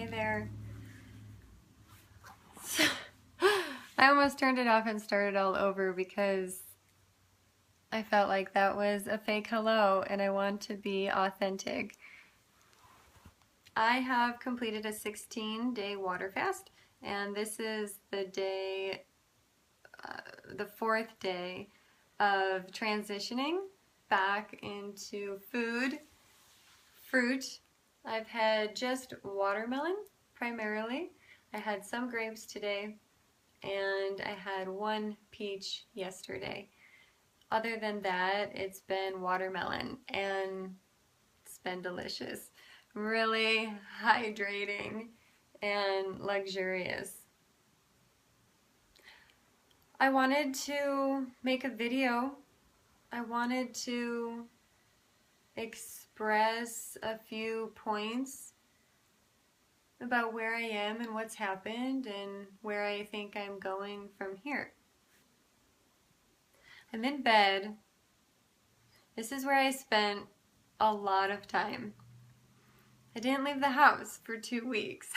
Hi there. I almost turned it off and started all over because I felt like that was a fake hello and I want to be authentic. I have completed a 16-day water fast, and this is the day, the 4th day of transitioning back into food, fruit. I've had just watermelon primarily. I had some grapes today, and I had 1 peach yesterday. Other than that, it's been watermelon, and it's been delicious. Really hydrating and luxurious. I wanted to make a video. I wanted to express a few points about where I am and what's happened and where I think I'm going from here. I'm in bed. This is where I spent a lot of time. I didn't leave the house for 2 weeks.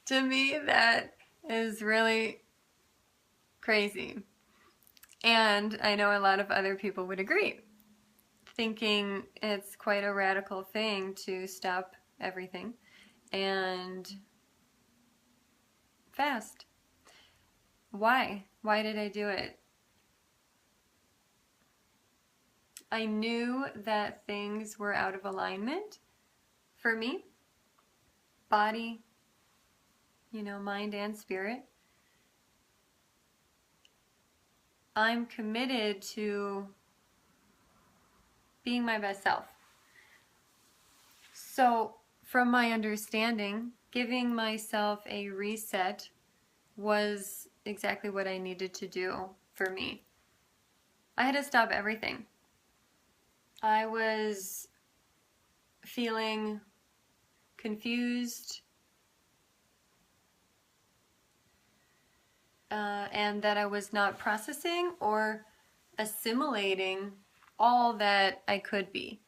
To me, that is really crazy. And I know a lot of other people would agree, thinking it's quite a radical thing to stop everything and fast. Why? Why did I do it? I knew that things were out of alignment for me, body, mind and spirit. I'm committed to being my best self. So, from my understanding, giving myself a reset was exactly what I needed to do for me. I had to stop everything. I was feeling confused, and that I was not processing or assimilating all that I could be.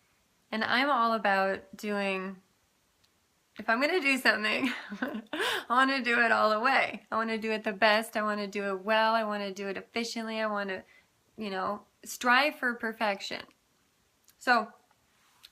And I'm all about doing, if I'm going to do something, I want to do it all the way. I want to do it the best. I want to do it well. I want to do it efficiently. I want to, strive for perfection. So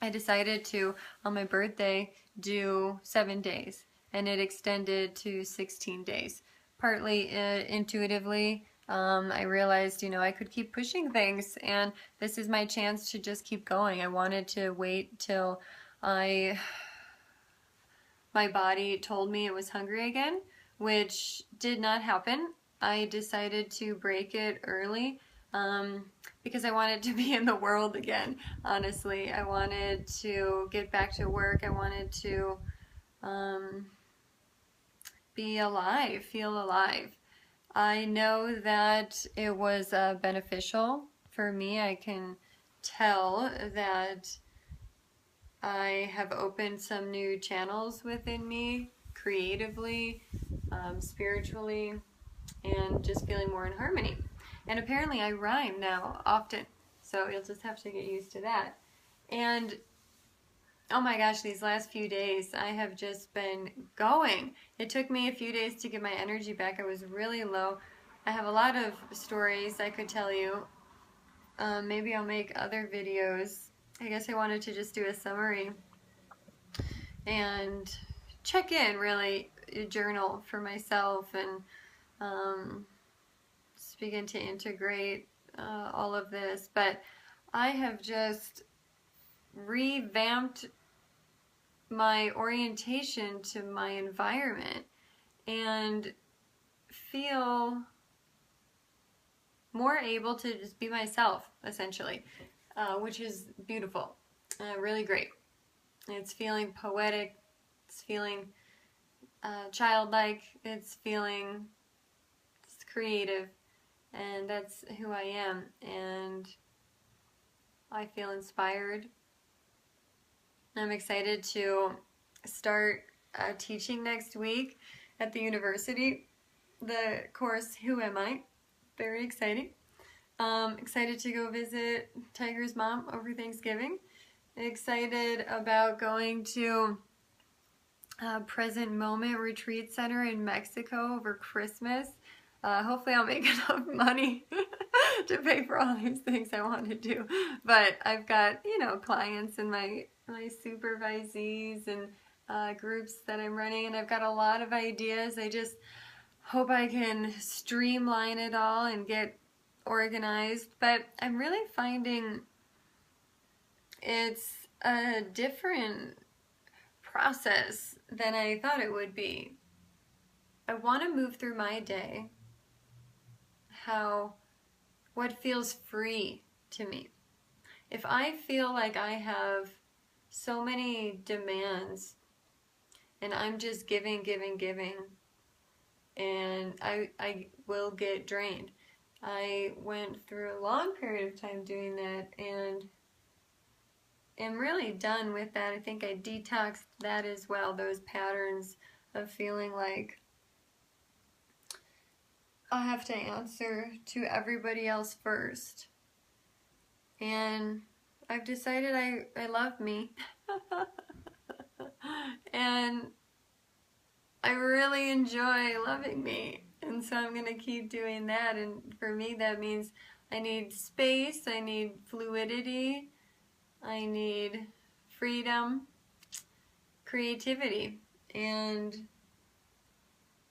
I decided to, on my birthday, do 7 days, and it extended to 16 days. Partly intuitively, I realized, I could keep pushing things, and this is my chance to just keep going. I wanted to wait till my body told me it was hungry again, which did not happen. I decided to break it early because I wanted to be in the world again, honestly. I wanted to get back to work. I wanted to be alive, feel alive. I know that it was beneficial for me. I can tell that I have opened some new channels within me, creatively, spiritually, and just feeling more in harmony. And apparently I rhyme now often, so you'll just have to get used to that. And oh my gosh, these last few days I have just been going. It took me a few days to get my energy back. I was really low. I have a lot of stories I could tell you. Maybe I'll make other videos. I guess I wanted to just do a summary and check in, really, journal for myself, and just begin to integrate all of this. But I have just revamped my orientation to my environment and feel more able to just be myself, essentially, which is beautiful, really great. It's feeling poetic, it's feeling childlike, it's feeling creative, and that's who I am, and I feel inspired. I'm excited to start teaching next week at the university, the course Who Am I? Very exciting. Excited to go visit Tiger's mom over Thanksgiving. Excited about going to Present Moment Retreat Center in Mexico over Christmas. Hopefully I'll make enough money to pay for all these things I want to do. But I've got, you know, clients and my supervisees and groups that I'm running, and I've got a lot of ideas. I just hope I can streamline it all and get organized. But I'm really finding it's a different process than I thought it would be. I want to move through my day what feels free to me. If I feel like I have so many demands and I'm just giving, and I will get drained. I went through a long period of time doing that and am really done with that. I think I detoxed that as well, those patterns of feeling like I have to answer to everybody else first. And I've decided I love me. And I really enjoy loving me. And so I'm going to keep doing that. And for me, that means I need space, I need fluidity, I need freedom, creativity. And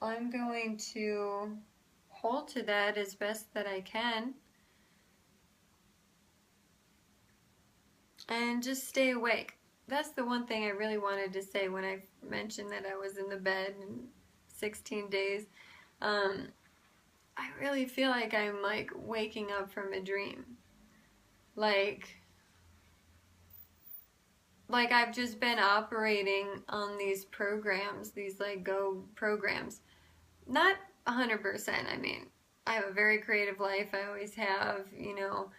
I'm going to hold to that as best that I can. And just stay awake. That's the one thing I really wanted to say when I mentioned that I was in the bed in 16 days. I really feel like I'm like waking up from a dream. Like I've just been operating on these programs, these like Go programs. Not 100%, I mean, I have a very creative life, I always have, you know,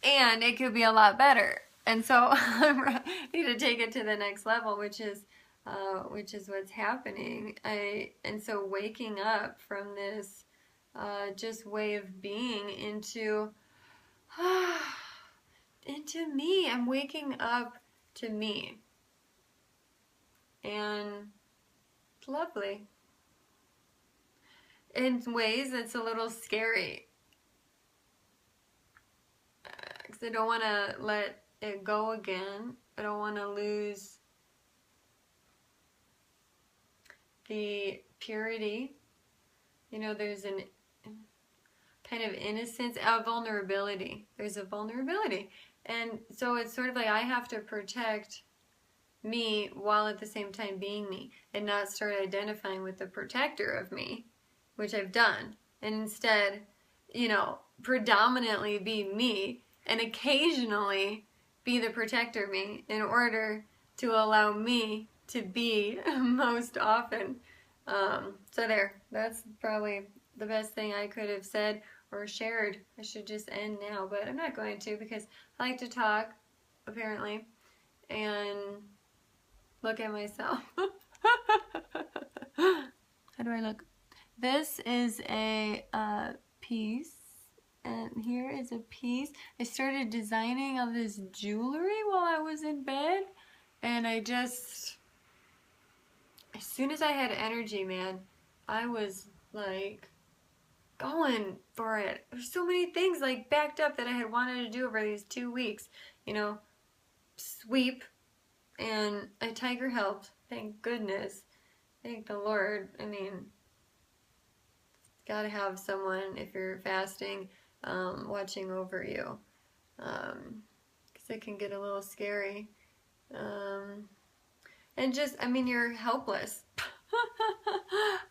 and it could be a lot better. And so I need to take it to the next level, which is what's happening. And so waking up from this just way of being into me. I'm waking up to me. And it's lovely. In ways it's a little scary. Because I don't want to let it go again. I don't want to lose the purity. You know, there's an kind of innocence, a vulnerability. There's a vulnerability. And so it's sort of like I have to protect me while at the same time being me and not start identifying with the protector of me, which I've done. And instead, you know, predominantly be me and occasionally be the protector me in order to allow me to be most often. So there, that's probably the best thing I could have said or shared. I should just end now, but I'm not going to because I like to talk, apparently, and look at myself. How do I look? This is a piece, and here is a piece. I started designing all this jewelry while I was in bed, and I just, as soon as I had energy, man, I was like going for it. There's so many things like backed up that I had wanted to do over these 2 weeks. You know, sweep, and a tiger helped. Thank goodness. Thank the Lord. I mean, gotta have someone, if you're fasting, watching over you. Because it can get a little scary. And just, I mean, you're helpless.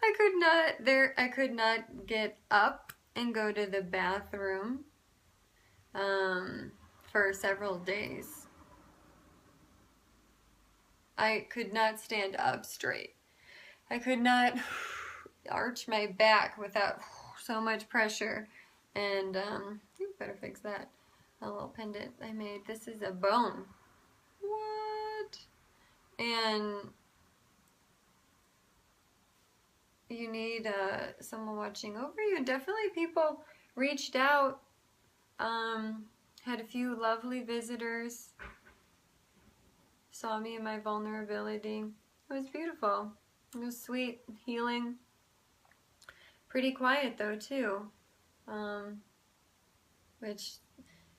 I could not get up and go to the bathroom for several days. I could not stand up straight. I could not arch my back without so much pressure. And you better fix that. A little pendant I made. This is a bone. What? And you need someone watching over you. Definitely people reached out Had a few lovely visitors. Saw me in my vulnerability. It was beautiful. It was sweet, healing. Pretty quiet though too. Which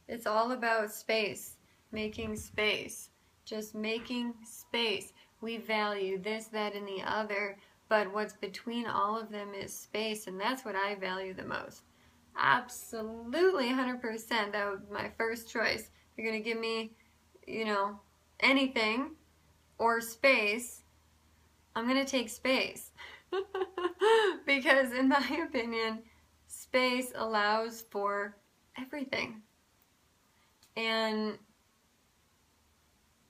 it's all about space, making space, just making space. We value this, that, and the other, but what's between all of them is space, and that's what I value the most. Absolutely 100%. That would be my first choice. If you're gonna give me, you know, anything or space, I'm gonna take space. Because in my opinion, space allows for everything. And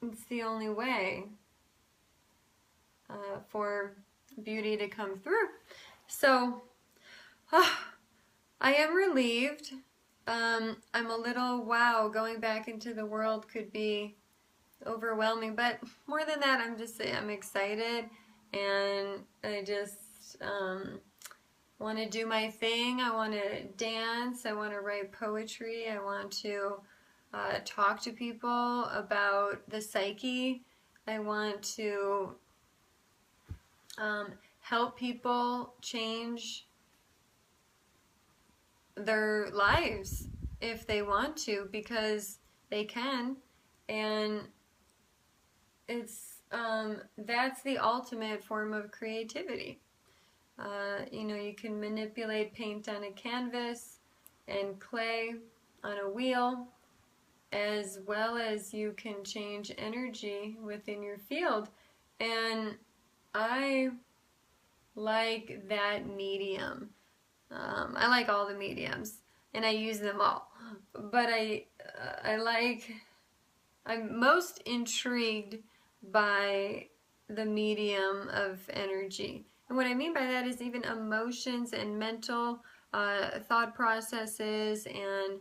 it's the only way for beauty to come through. So, I am relieved. I'm a little, wow, going back into the world could be overwhelming, but more than that, I'm excited, and I just want to do my thing. I want to dance. I want to write poetry. I want to talk to people about the psyche. I want to help people change their lives if they want to, because they can, and it's that's the ultimate form of creativity. You know, you can manipulate paint on a canvas and clay on a wheel, as well as you can change energy within your field. And I like that medium. I like all the mediums, and I use them all. But I'm most intrigued by the medium of energy. And what I mean by that is even emotions and mental thought processes and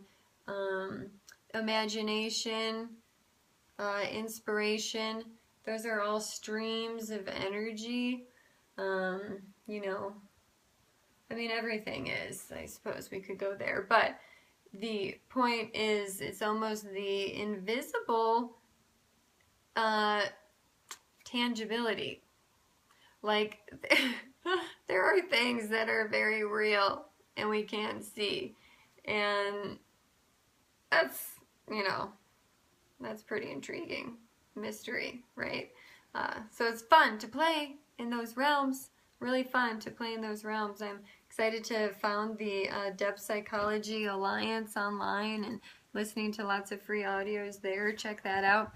imagination, inspiration. Those are all streams of energy. You know, I mean, everything is. I suppose we could go there. But the point is, it's almost the invisible tangibility. Like, there are things that are very real and we can't see. And that's, you know, that's pretty intriguing. Mystery, right? So it's fun to play in those realms. Really fun to play in those realms. I'm excited to have found the Depth Psychology Alliance online and listening to lots of free audios there. Check that out.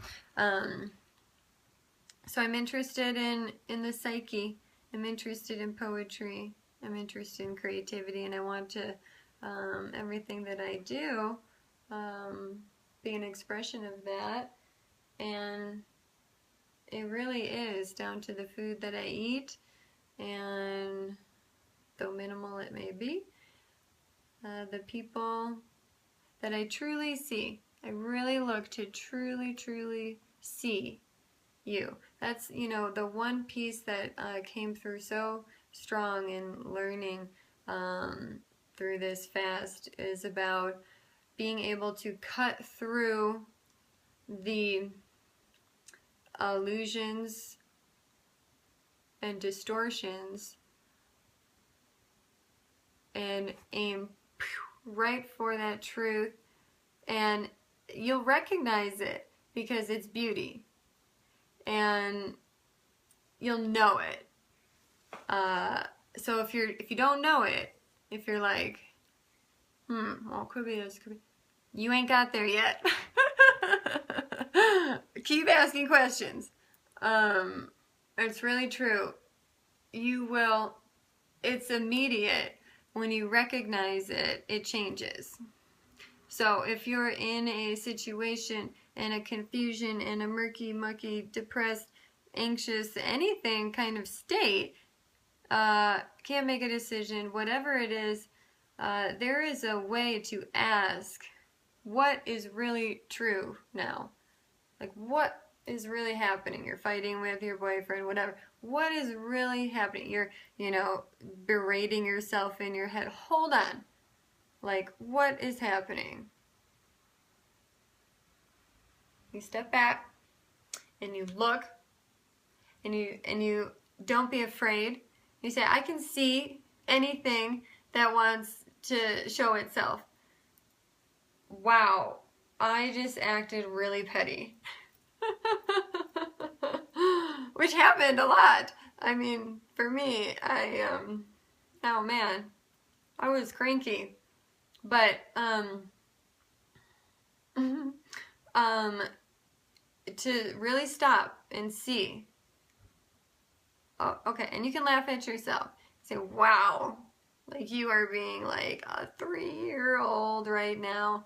So I'm interested in the psyche. I'm interested in poetry. I'm interested in creativity, and I want to everything that I do be an expression of that. And it really is down to the food that I eat, and though minimal it may be, the people that I truly see. I really look to truly see you. That's, you know, the one piece that came through so strong in learning through this fast is about being able to cut through the illusions and distortions and aim right for that truth, and you'll recognize it because it's beauty, and you'll know it. So if you don't know it, if you're like, well, could be this, could be, you ain't got there yet. Keep asking questions. It's really true. You will, it's immediate. When you recognize it, it changes. So if you're in a situation, in a confusion, in a murky, mucky, depressed, anxious, anything kind of state, can't make a decision, whatever it is, there is a way to ask, what is really true now? Like, what is really happening? You're fighting with your boyfriend, whatever. What is really happening? You're, you know, berating yourself in your head. Hold on. Like, what is happening? You step back and you look and you don't be afraid. You say, I can see anything that wants to show itself. Wow, I just acted really petty. Which happened a lot. I mean, for me, oh man, I was cranky. But, to really stop and see. Oh, okay, and you can laugh at yourself. Say, wow, like you are being like a 3-year-old right now.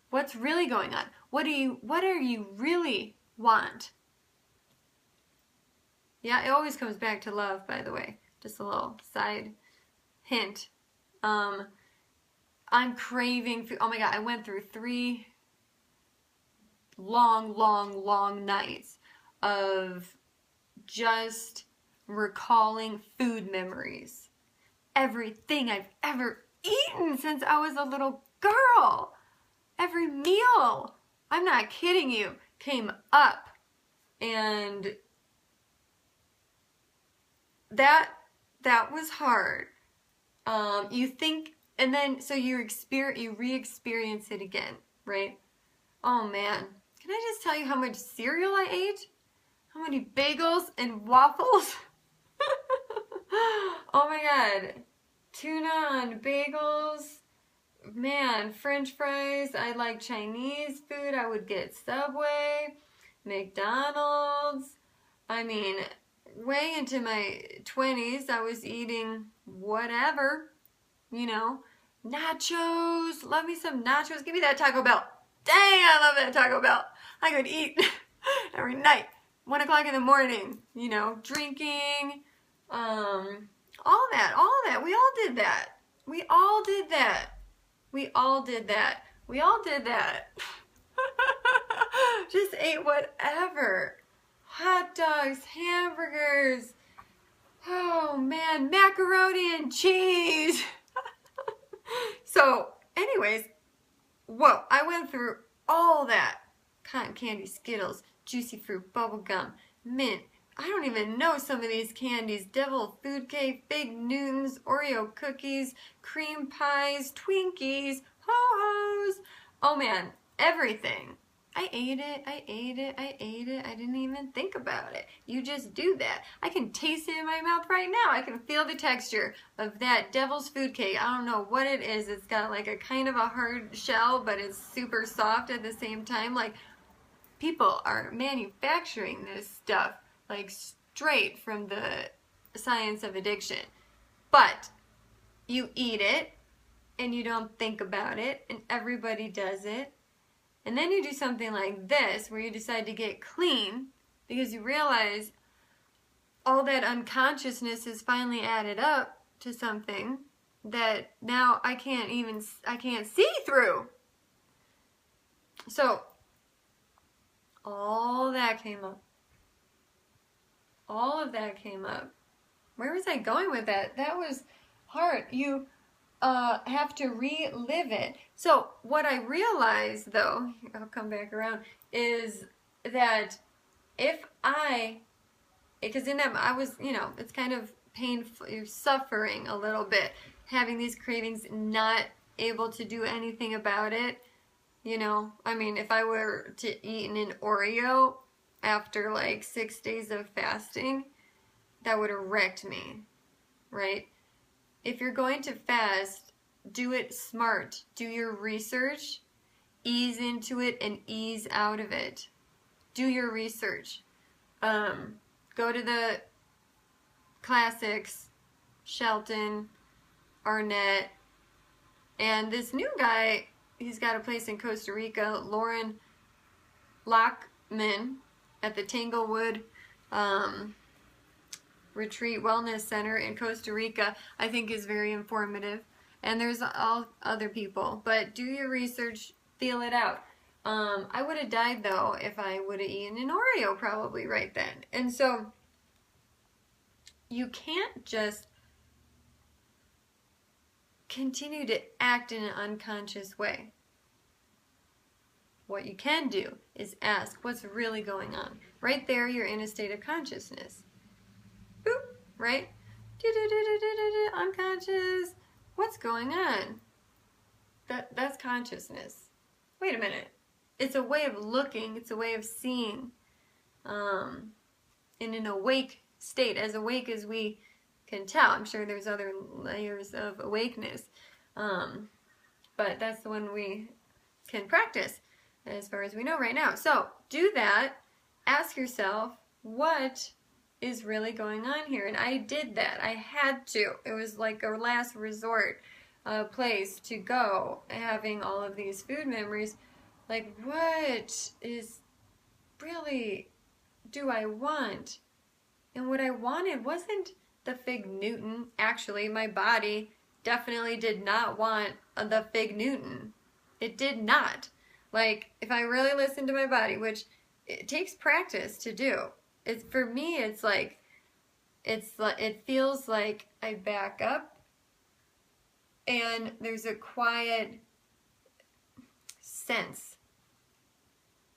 What's really going on? What are you really want? Yeah, it always comes back to love, by the way. Just a little side hint. I'm craving food. Oh my God, I went through 3 long nights of just recalling food memories. Everything I've ever eaten since I was a little girl. Every meal, I'm not kidding you, came up. And that was hard. You think, and then so you re-experience it again, right? Oh man, can I just tell you how much cereal I ate? How many bagels and waffles? Oh my God, tuna on bagels. Man, French fries. I like Chinese food. I would get Subway, McDonald's. I mean, way into my 20s, I was eating whatever, you know. Nachos. Love me some nachos. Give me that Taco Bell. Dang, I love that Taco Bell. I could eat every night. 1 o'clock in the morning, you know, drinking, all that. We all did that. We all did that. Just ate whatever. Hot dogs, hamburgers. Oh man, macaroni and cheese. So, anyways, whoa, I went through all that. Cotton candy, Skittles, juicy fruit, bubble gum, mint. I don't even know some of these candies. Devil food cake, Fig Newtons, Oreo cookies, cream pies, Twinkies, Ho-Hos. Oh man, everything. I ate it. I didn't even think about it. You just do that. I can taste it in my mouth right now. I can feel the texture of that devil's food cake. I don't know what it is. It's got like a kind of a hard shell, but it's super soft at the same time. Like, people are manufacturing this stuff like straight from the science of addiction. But you eat it and you don't think about it, and everybody does it. And then you do something like this where you decide to get clean because you realize all that unconsciousness is finally added up to something that now I can't see through. So all that came up. All of that came up. Where was I going with that? That was hard. You have to relive it. So what I realized, though, I'll come back around, is that because in that I was, you know, it's kind of painful, you're suffering a little bit, having these cravings, not able to do anything about it. You know, I mean, if I were to eat an Oreo after like 6 days of fasting, that would have wrecked me, right? If you're going to fast, do it smart. Do your research, ease into it and ease out of it. Do your research. Go to the classics, Shelton, Arnett, and this new guy, he's got a place in Costa Rica, Lauren Lockman at the Tanglewood Retreat Wellness Center in Costa Rica, I think is very informative. And there's all other people, but do your research, feel it out. I would have died though if I would have eaten an Oreo probably right then. And so you can't just continue to act in an unconscious way. what you can do is ask what's really going on. Right there, you're in a state of consciousness. Boop, right? Unconscious. What's going on? That's consciousness. Wait a minute. It's a way of looking. It's a way of seeing. In an awake state, as awake as we can tell. I'm sure there's other layers of awakeness. But that's the one we can practice as far as we know right now. So do that. Ask yourself, what is really going on here? And I did that. I had to. It was like a last resort place to go, having all of these food memories. Like, what is really do I want? And what I wanted wasn't the Fig Newton. Actually, my body definitely did not want the Fig Newton. It did not. Like, if I really listen to my body, which it takes practice to do. It's, for me, it's like, it feels like I back up and there's a quiet sense.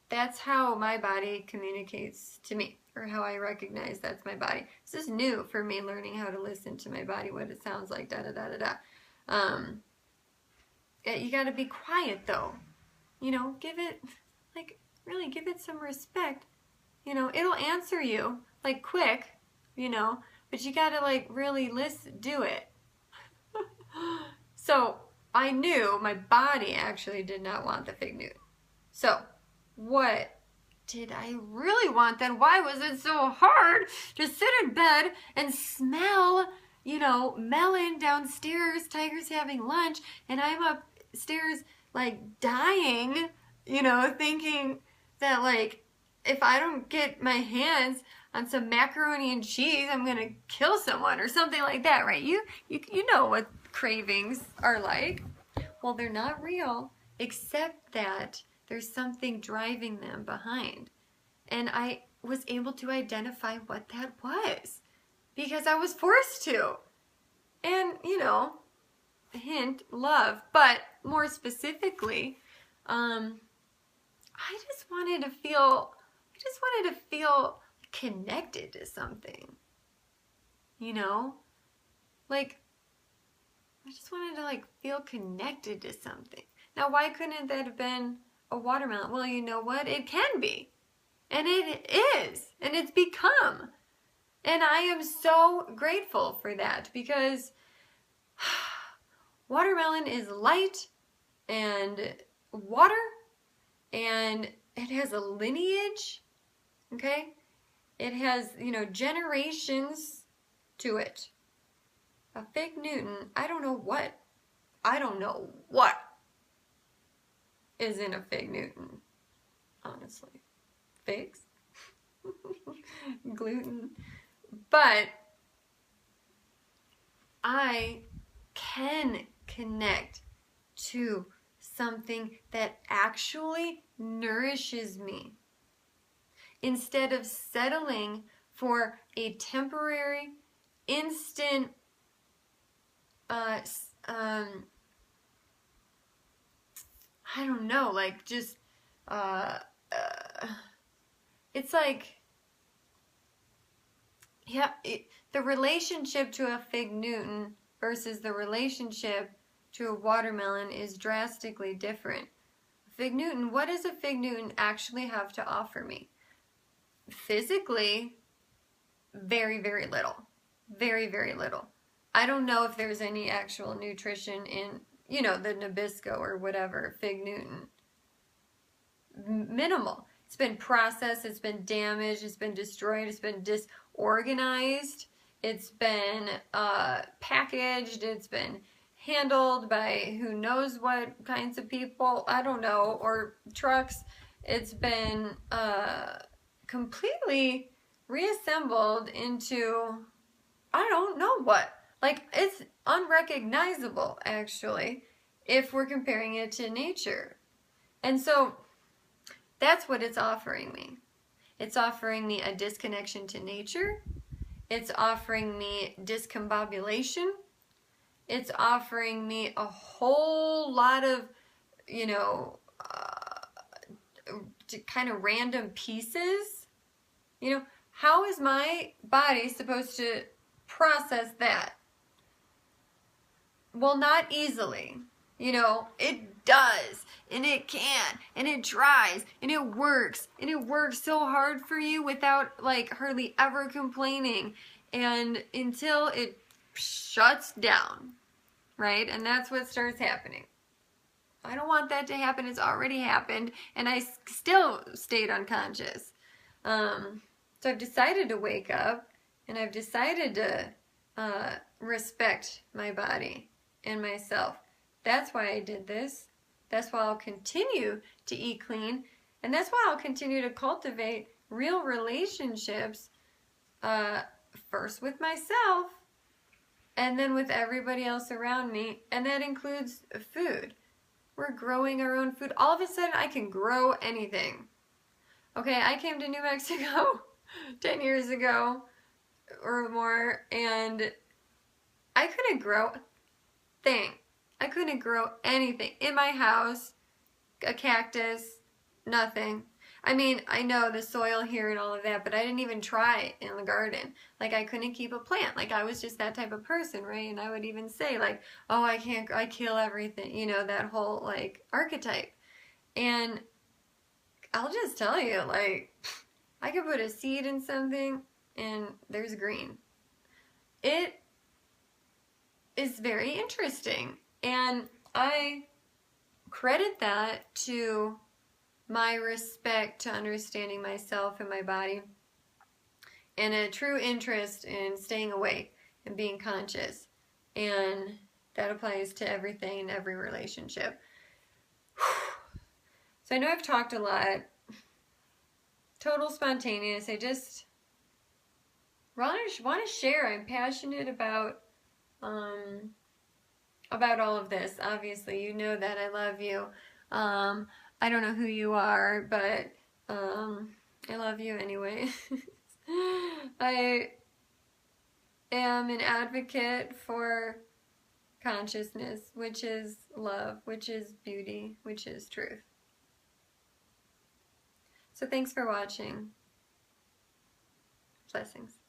That's how my body communicates to me, or how I recognize that's my body. This is new for me, learning how to listen to my body, what it sounds like, you gotta be quiet though. You know, give it, like, really give it some respect. You know, it'll answer you, like, quick, you know, but you gotta, like, really do it. So, I knew my body actually did not want the Fig Newton. So, what did I really want then? Why was it so hard to sit in bed and smell, you know, melon downstairs, Tiger's having lunch, and I'm upstairs, like, dying, you know, thinking that, like, if I don't get my hands on some macaroni and cheese, I'm gonna kill someone or something like that, right? You know what cravings are like. Well, they're not real, except that there's something driving them behind. And I was able to identify what that was because I was forced to. And, you know, hint, love, but more specifically, I just wanted to feel connected to something, you know, like, I just wanted to, like, feel connected to something. Now, why couldn't that have been a watermelon? Well, you know what? It can be, and it is, and it's become, and I am so grateful for that, because watermelon is light and water, and it has a lineage, okay? It has, you know, generations to it. A Fig Newton, I don't know what is in a Fig Newton, honestly. Figs? Gluten. But I can connect to something that actually nourishes me, instead of settling for a temporary, instant, I don't know, like, just, it's like, yeah, the relationship to a Fig Newton versus the relationship to a watermelon is drastically different. Fig Newton, what does a Fig Newton actually have to offer me? Physically, very, very little. Very, very little. I don't know if there's any actual nutrition in, you know, the Nabisco or whatever, Fig Newton. Minimal. It's been processed, it's been damaged, it's been destroyed, it's been disorganized, it's been packaged, it's been handled by who knows what kinds of people, I don't know, or trucks. It's been completely reassembled into, I don't know what. Like, it's unrecognizable, actually, if we're comparing it to nature. And so, that's what it's offering me. It's offering me a disconnection to nature. It's offering me discombobulation. It's offering me a whole lot of, you know, kind of random pieces. You know, how is my body supposed to process that? Well, not easily. You know, it does, and it can, and it tries, and it works so hard for you without like hardly ever complaining, and until it shuts down, right? And that's what starts happening. I don't want that to happen. It's already happened, and I still stayed unconscious. So I've decided to wake up, and I've decided to respect my body and myself. That's why I did this. That's why I'll continue to eat clean, and that's why I'll continue to cultivate real relationships, first with myself, and then with everybody else around me, and that includes food. We're growing our own food. All of a sudden, I can grow anything. Okay, I came to New Mexico 10 years ago or more, and I couldn't grow a thing. I couldn't grow anything in my house, a cactus, nothing. I mean, I know the soil here and all of that, but I didn't even try in the garden. Like, I couldn't keep a plant. Like, I was just that type of person, right? And I would even say, like, oh, I kill everything, you know, that whole, like, archetype. And I'll just tell you, like, I could put a seed in something and there's green. It is very interesting. And I credit that to my respect to understanding myself and my body, and a true interest in staying awake and being conscious. And that applies to everything in every relationship. So I know I've talked a lot. Total spontaneous. I just want to share. I'm passionate about all of this. Obviously, you know that I love you. I don't know who you are, but I love you anyway. I am an advocate for consciousness, which is love, which is beauty, which is truth. So thanks for watching. Blessings.